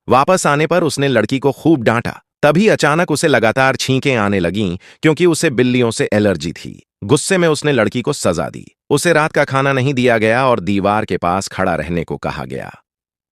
वापस आने पर उसने लड़की को खूब डांटा। तभी अचानक उसे लगातार छींकें आने लगीं क्योंकि उसे बिल्लियों से एलर्जी थी। गुस्से में उसने लड़की को सजा दी। उसे रात का खाना नहीं दिया गया और दीवार के पास खड़ा रहने को कहा गया।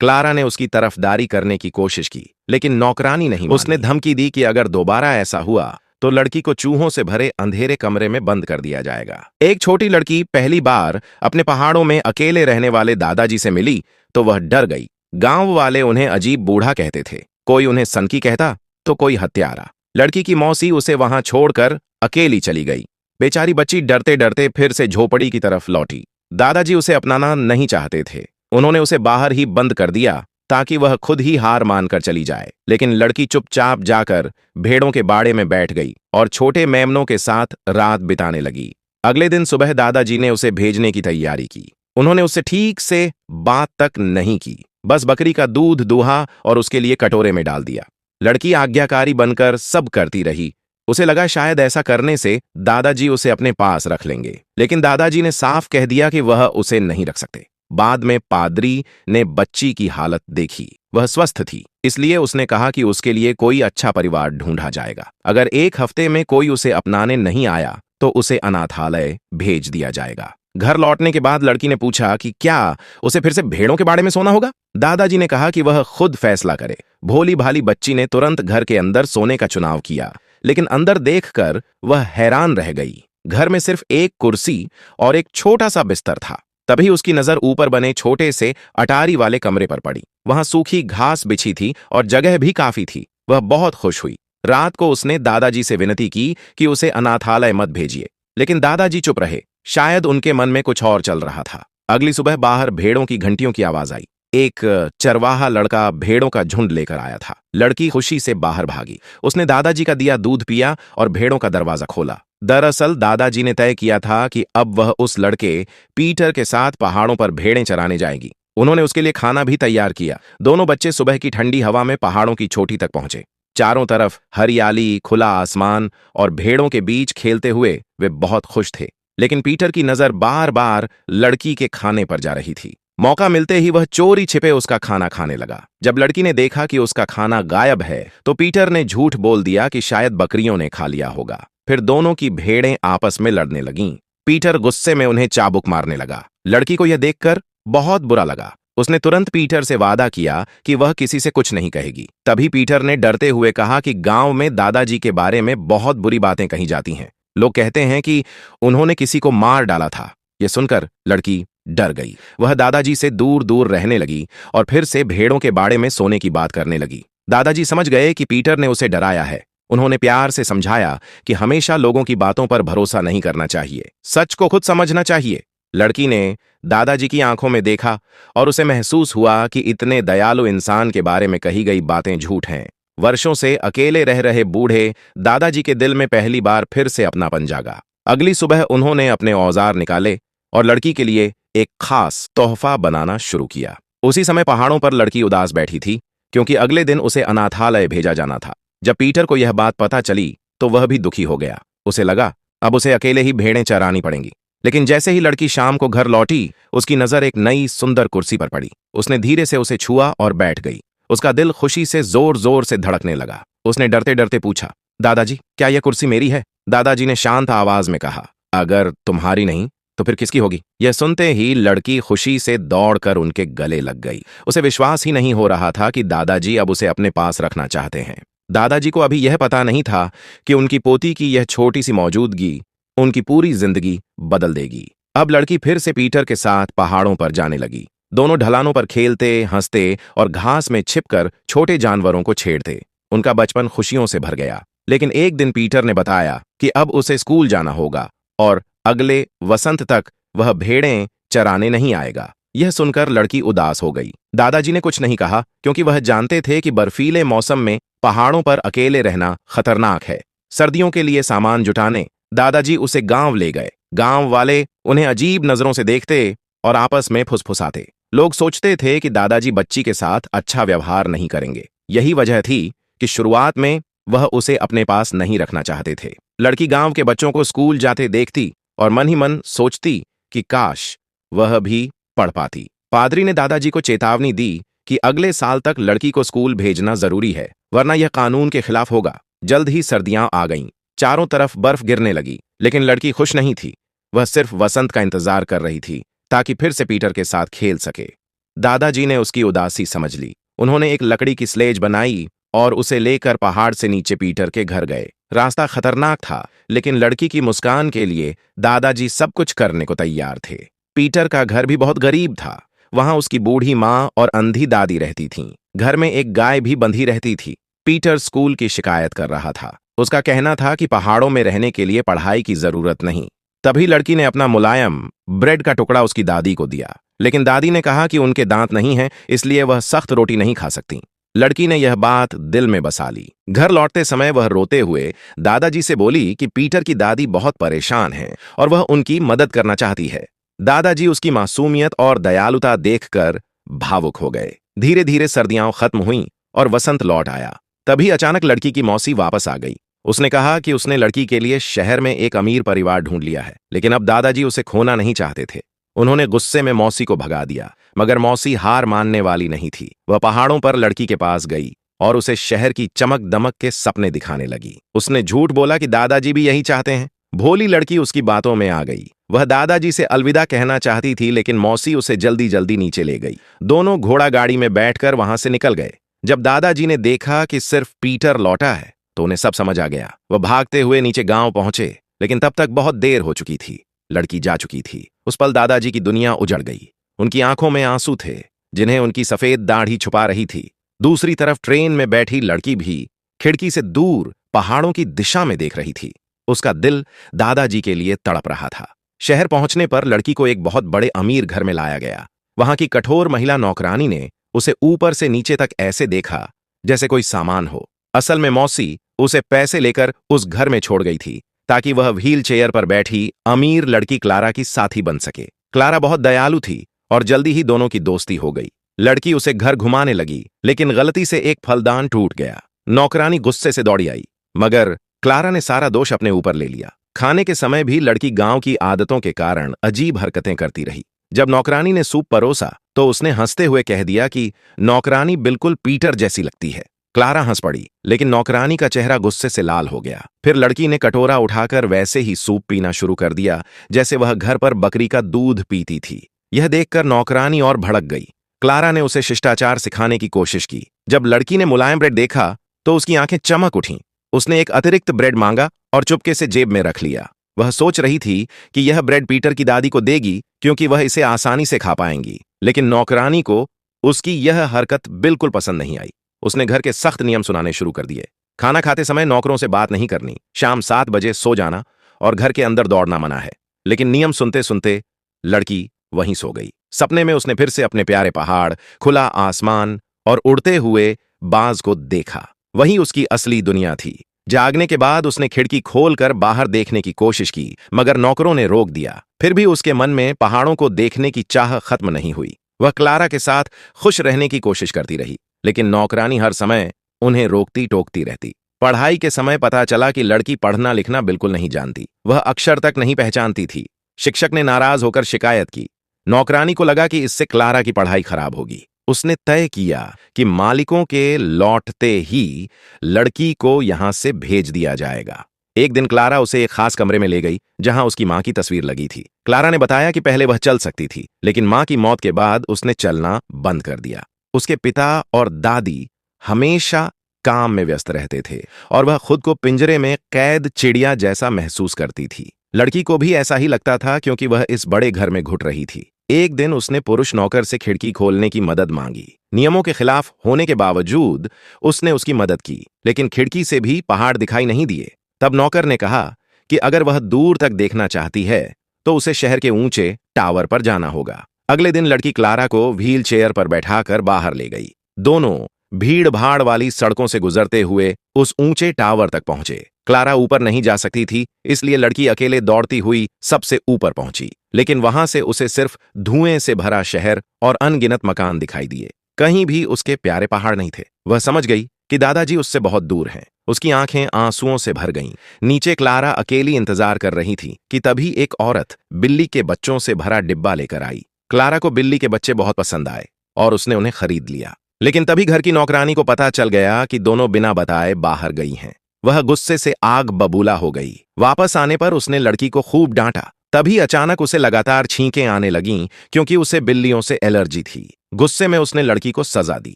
क्लारा ने उसकी तरफदारी करने की कोशिश की, लेकिन नौकरानी नहीं मानी। उसने धमकी दी कि अगर दोबारा ऐसा हुआ तो लड़की को चूहों से भरे अंधेरे कमरे में बंद कर दिया जाएगा। एक छोटी लड़की पहली बार अपने पहाड़ों में अकेले रहने वाले दादाजी से मिली तो वह डर गई। गांव वाले उन्हें अजीब बूढ़ा कहते थे, कोई उन्हें सनकी कहता तो कोई हत्यारा। लड़की की मौसी उसे वहां छोड़कर अकेली चली गई। बेचारी बच्ची डरते डरते फिर से झोपड़ी की तरफ लौटी। दादाजी उसे अपनाना नहीं चाहते थे। उन्होंने उसे बाहर ही बंद कर दिया ताकि वह खुद ही हार मानकर चली जाए। लेकिन लड़की चुपचाप जाकर भेड़ों के बाड़े में बैठ गई और छोटे मेमनों के साथ रात बिताने लगी। अगले दिन सुबह दादाजी ने उसे भेजने की तैयारी की। उन्होंने उससे ठीक से बात तक नहीं की, बस बकरी का दूध दुहा और उसके लिए कटोरे में डाल दिया। लड़की आज्ञाकारी बनकर सब करती रही। उसे लगा शायद ऐसा करने से दादाजी उसे अपने पास रख लेंगे, लेकिन दादाजी ने साफ कह दिया कि वह उसे नहीं रख सकते। बाद में पादरी ने बच्ची की हालत देखी। वह स्वस्थ थी, इसलिए उसने कहा कि उसके लिए कोई अच्छा परिवार ढूंढा जाएगा। अगर एक हफ्ते में कोई उसे अपनाने नहीं आया तो उसे अनाथालय भेज दिया जाएगा। घर लौटने के बाद लड़की ने पूछा कि क्या उसे फिर से भेड़ों के बाड़े में सोना होगा। दादाजी ने कहा कि वह खुद फैसला करे। भोली भाली बच्ची ने तुरंत घर के अंदर सोने का चुनाव किया, लेकिन अंदर देखकर वह हैरान रह गई। घर में सिर्फ एक कुर्सी और एक छोटा सा बिस्तर था। तभी उसकी नजर ऊपर बने छोटे से अटारी वाले कमरे पर पड़ी। वहां सूखी घास बिछी थी और जगह भी काफी थी। वह बहुत खुश हुई। रात को उसने दादाजी से विनती की कि उसे अनाथालय मत भेजिए, लेकिन दादाजी चुप रहे। शायद उनके मन में कुछ और चल रहा था। अगली सुबह बाहर भेड़ों की घंटियों की आवाज आई। एक चरवाहा लड़का भेड़ों का झुंड लेकर आया था। लड़की खुशी से बाहर भागी। उसने दादाजी का दिया दूध पिया और भेड़ों का दरवाजा खोला। दरअसल दादाजी ने तय किया था कि अब वह उस लड़के पीटर के साथ पहाड़ों पर भेड़ें चराने जाएगी। उन्होंने उसके लिए खाना भी तैयार किया। दोनों बच्चे सुबह की ठंडी हवा में पहाड़ों की चोटी तक पहुंचे। चारों तरफ हरियाली, खुला आसमान और भेड़ों के बीच खेलते हुए वे बहुत खुश थे। लेकिन पीटर की नजर बार बार लड़की के खाने पर जा रही थी। मौका मिलते ही वह चोरी छिपे उसका खाना खाने लगा। जब लड़की ने देखा कि उसका खाना गायब है तो पीटर ने झूठ बोल दिया कि शायद बकरियों ने खा लिया होगा। फिर दोनों की भेड़ें आपस में लड़ने लगीं। पीटर गुस्से में उन्हें चाबुक मारने लगा। लड़की को यह देखकर बहुत बुरा लगा। उसने तुरंत पीटर से वादा किया कि वह किसी से कुछ नहीं कहेगी। तभी पीटर ने डरते हुए कहा कि गांव में दादाजी के बारे में बहुत बुरी बातें कही जाती हैं। लोग कहते हैं कि उन्होंने किसी को मार डाला था। यह सुनकर लड़की डर गई। वह दादाजी से दूर दूर रहने लगी और फिर से भेड़ों के बाड़े में सोने की बात करने लगी। दादाजी समझ गए कि पीटर ने उसे डराया है। उन्होंने प्यार से समझाया कि हमेशा लोगों की बातों पर भरोसा नहीं करना चाहिए, सच को खुद समझना चाहिए। लड़की ने दादाजी की आंखों में देखा और उसे महसूस हुआ कि इतने दयालु इंसान के बारे में कही गई बातें झूठ हैं। वर्षों से अकेले रह रहे बूढ़े दादाजी के दिल में पहली बार फिर से अपनापन जागा। अगली सुबह उन्होंने अपने औजार निकाले और लड़की के लिए एक खास तोहफा बनाना शुरू किया। उसी समय पहाड़ों पर लड़की उदास बैठी थी क्योंकि अगले दिन उसे अनाथालय भेजा जाना था। जब पीटर को यह बात पता चली तो वह भी दुखी हो गया। उसे लगा अब उसे अकेले ही भेड़ें चरानी पड़ेंगी। लेकिन जैसे ही लड़की शाम को घर लौटी, उसकी नजर एक नई सुंदर कुर्सी पर पड़ी। उसने धीरे से उसे छुआ और बैठ गई। उसका दिल खुशी से जोर जोर से धड़कने लगा। उसने डरते डरते पूछा, दादाजी क्या यह कुर्सी मेरी है? दादाजी ने शांत आवाज में कहा, अगर तुम्हारी नहीं तो फिर किसकी होगी? यह सुनते ही लड़की खुशी से दौड़कर उनके गले लग गई। उसे विश्वास ही नहीं हो रहा था कि दादाजी अब उसे अपने पास रखना चाहते हैं। दादाजी को अभी यह पता नहीं था कि उनकी पोती की यह छोटी सी मौजूदगी उनकी पूरी जिंदगी बदल देगी। अब लड़की फिर से पीटर के साथ पहाड़ों पर जाने लगी। दोनों ढलानों पर खेलते, हंसते और घास में छिपकर छोटे जानवरों को छेड़ते। उनका बचपन खुशियों से भर गया। लेकिन एक दिन पीटर ने बताया कि अब उसे स्कूल जाना होगा और अगले वसंत तक वह भेड़ें चराने नहीं आएगा। यह सुनकर लड़की उदास हो गई। दादाजी ने कुछ नहीं कहा क्योंकि वह जानते थे कि बर्फीले मौसम में पहाड़ों पर अकेले रहना खतरनाक है। सर्दियों के लिए सामान जुटाने दादाजी उसे गांव ले गए। गांव वाले उन्हें अजीब नजरों से देखते और आपस में फुसफुसाते। लोग सोचते थे कि दादाजी बच्ची के साथ अच्छा व्यवहार नहीं करेंगे। यही वजह थी कि शुरुआत में वह उसे अपने पास नहीं रखना चाहते थे। लड़की गांव के बच्चों को स्कूल जाते देखती और मन ही मन सोचती कि काश वह भी पढ़ पाती। पादरी ने दादाजी को चेतावनी दी कि अगले साल तक लड़की को स्कूल भेजना जरूरी है, वरना यह कानून के खिलाफ होगा। जल्द ही सर्दियां आ गईं। चारों तरफ बर्फ गिरने लगी, लेकिन लड़की खुश नहीं थी। वह सिर्फ वसंत का इंतजार कर रही थी ताकि फिर से पीटर के साथ खेल सके। दादाजी ने उसकी उदासी समझ ली। उन्होंने एक लकड़ी की स्लेज बनाई और उसे लेकर पहाड़ से नीचे पीटर के घर गए। रास्ता खतरनाक था, लेकिन लड़की की मुस्कान के लिए दादाजी सब कुछ करने को तैयार थे। पीटर का घर भी बहुत गरीब था। वहां उसकी बूढ़ी माँ और अंधी दादी रहती थीं। घर में एक गाय भी बंधी रहती थी। पीटर स्कूल की शिकायत कर रहा था। उसका कहना था कि पहाड़ों में रहने के लिए पढ़ाई की जरूरत नहीं। तभी लड़की ने अपना मुलायम ब्रेड का टुकड़ा उसकी दादी को दिया, लेकिन दादी ने कहा कि उनके दांत नहीं हैं, इसलिए वह सख्त रोटी नहीं खा सकती। लड़की ने यह बात दिल में बसा ली। घर लौटते समय वह रोते हुए दादाजी से बोली कि पीटर की दादी बहुत परेशान है और वह उनकी मदद करना चाहती है। दादाजी उसकी मासूमियत और दयालुता देखकर भावुक हो गए। धीरे धीरे सर्दियां खत्म हुईं और वसंत लौट आया। तभी अचानक लड़की की मौसी वापस आ गई। उसने कहा कि उसने लड़की के लिए शहर में एक अमीर परिवार ढूंढ लिया है, लेकिन अब दादाजी उसे खोना नहीं चाहते थे। उन्होंने गुस्से में मौसी को भगा दिया, मगर मौसी हार मानने वाली नहीं थी। वह पहाड़ों पर लड़की के पास गई और उसे शहर की चमक दमक के सपने दिखाने लगी। उसने झूठ बोला कि दादाजी भी यही चाहते हैं। भोली लड़की उसकी बातों में आ गई। वह दादाजी से अलविदा कहना चाहती थी, लेकिन मौसी उसे जल्दी जल्दी नीचे ले गई। दोनों घोड़ा गाड़ी में बैठकर वहां से निकल गए। जब दादाजी ने देखा कि सिर्फ पीटर लौटा है तो उन्हें सब समझ आ गया। वह भागते हुए नीचे गांव पहुंचे, लेकिन तब तक बहुत देर हो चुकी थी। लड़की जा चुकी थी। उस पल दादाजी की दुनिया उजड़ गई। उनकी आंखों में आंसू थे, जिन्हें उनकी सफेद दाढ़ी छुपा रही थी। दूसरी तरफ ट्रेन में बैठी लड़की भी खिड़की से दूर पहाड़ों की दिशा में देख रही थी। उसका दिल दादाजी के लिए तड़प रहा था। शहर पहुंचने पर लड़की को एक बहुत बड़े अमीर घर में लाया गया। वहां की कठोर महिला नौकरानी ने उसे ऊपर से नीचे तक ऐसे देखा जैसे कोई सामान हो। असल में मौसी उसे पैसे लेकर उस घर में छोड़ गई थी ताकि वह व्हील चेयर पर बैठी अमीर लड़की क्लारा की साथी बन सके। क्लारा बहुत दयालु थी और जल्दी ही दोनों की दोस्ती हो गई। लड़की उसे घर घुमाने लगी, लेकिन गलती से एक फलदान टूट गया। नौकरानी गुस्से से दौड़ी आई, मगर क्लारा ने सारा दोष अपने ऊपर ले लिया। खाने के समय भी लड़की गांव की आदतों के कारण अजीब हरकतें करती रही। जब नौकरानी ने सूप परोसा तो उसने हंसते हुए कह दिया कि नौकरानी बिल्कुल पीटर जैसी लगती है। क्लारा हंस पड़ी, लेकिन नौकरानी का चेहरा गुस्से से लाल हो गया। फिर लड़की ने कटोरा उठाकर वैसे ही सूप पीना शुरू कर दिया जैसे वह घर पर बकरी का दूध पीती थी। यह देखकर नौकरानी और भड़क गई। क्लारा ने उसे शिष्टाचार सिखाने की कोशिश की। जब लड़की ने मुलायम ब्रेड देखा तो उसकी आंखें चमक उठीं। उसने एक अतिरिक्त ब्रेड मांगा और चुपके से जेब में रख लिया। वह सोच रही थी कि यह ब्रेड पीटर की दादी को देगी, क्योंकि वह इसे आसानी से खा पाएंगी। लेकिन नौकरानी को उसकी यह हरकत बिल्कुल पसंद नहीं आई। उसने घर के सख्त नियम सुनाने शुरू कर दिए। खाना खाते समय नौकरों से बात नहीं करनी, शाम 7 बजे सो जाना और घर के अंदर दौड़ना मना है। लेकिन नियम सुनते सुनते लड़की वहीं सो गई। सपने में उसने फिर से अपने प्यारे पहाड़, खुला आसमान और उड़ते हुए बाज को देखा। वही उसकी असली दुनिया थी। जागने के बाद उसने खिड़की खोलकर बाहर देखने की कोशिश की, मगर नौकरों ने रोक दिया। फिर भी उसके मन में पहाड़ों को देखने की चाह खत्म नहीं हुई। वह क्लारा के साथ खुश रहने की कोशिश करती रही, लेकिन नौकरानी हर समय उन्हें रोकती टोकती रहती। पढ़ाई के समय पता चला कि लड़की पढ़ना लिखना बिल्कुल नहीं जानती। वह अक्षर तक नहीं पहचानती थी। शिक्षक ने नाराज होकर शिकायत की। नौकरानी को लगा कि इससे क्लारा की पढ़ाई खराब होगी। उसने तय किया कि मालिकों के लौटते ही लड़की को यहां से भेज दिया जाएगा। एक दिन क्लारा उसे एक खास कमरे में ले गई, जहां उसकी मां की तस्वीर लगी थी। क्लारा ने बताया कि पहले वह चल सकती थी, लेकिन मां की मौत के बाद उसने चलना बंद कर दिया। उसके पिता और दादी हमेशा काम में व्यस्त रहते थे और वह खुद को पिंजरे में कैद चिड़िया जैसा महसूस करती थी। लड़की को भी ऐसा ही लगता था, क्योंकि वह इस बड़े घर में घुट रही थी। एक दिन उसने पुरुष नौकर से खिड़की खोलने की मदद मांगी। नियमों के खिलाफ होने के बावजूद उसने उसकी मदद की, लेकिन खिड़की से भी पहाड़ दिखाई नहीं दिए। तब नौकर ने कहा कि अगर वह दूर तक देखना चाहती है तो उसे शहर के ऊंचे टावर पर जाना होगा। अगले दिन लड़की क्लारा को व्हील चेयर पर बैठाकर बाहर ले गई। दोनों भीड़ भाड़ वाली सड़कों से गुजरते हुए उस ऊंचे टावर तक पहुंचे। क्लारा ऊपर नहीं जा सकती थी, इसलिए लड़की अकेले दौड़ती हुई सबसे ऊपर पहुंची। लेकिन वहां से उसे सिर्फ धुएं से भरा शहर और अनगिनत मकान दिखाई दिए। कहीं भी उसके प्यारे पहाड़ नहीं थे। वह समझ गई कि दादाजी उससे बहुत दूर हैं। उसकी आंखें आंसुओं से भर गईं। नीचे क्लारा अकेली इंतजार कर रही थी कि तभी एक औरत बिल्ली के बच्चों से भरा डिब्बा लेकर आई। क्लारा को बिल्ली के बच्चे बहुत पसंद आए और उसने उन्हें खरीद लिया। लेकिन तभी घर की नौकरानी को पता चल गया कि दोनों बिना बताए बाहर गई हैं। वह गुस्से से आग बबूला हो गई। वापस आने पर उसने लड़की को खूब डांटा। तभी अचानक उसे लगातार छींकें आने लगीं क्योंकि उसे बिल्लियों से एलर्जी थी। गुस्से में उसने लड़की को सजा दी।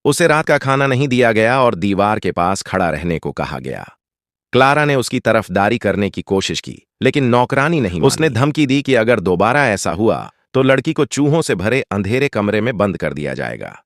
उसे रात का खाना नहीं दिया गया और दीवार के पास खड़ा रहने को कहा गया। क्लारा ने उसकी तरफदारी करने की कोशिश की, लेकिन नौकरानी नहीं मानी। उसने धमकी दी कि अगर दोबारा ऐसा हुआ तो लड़की को चूहों से भरे अंधेरे कमरे में बंद कर दिया जाएगा।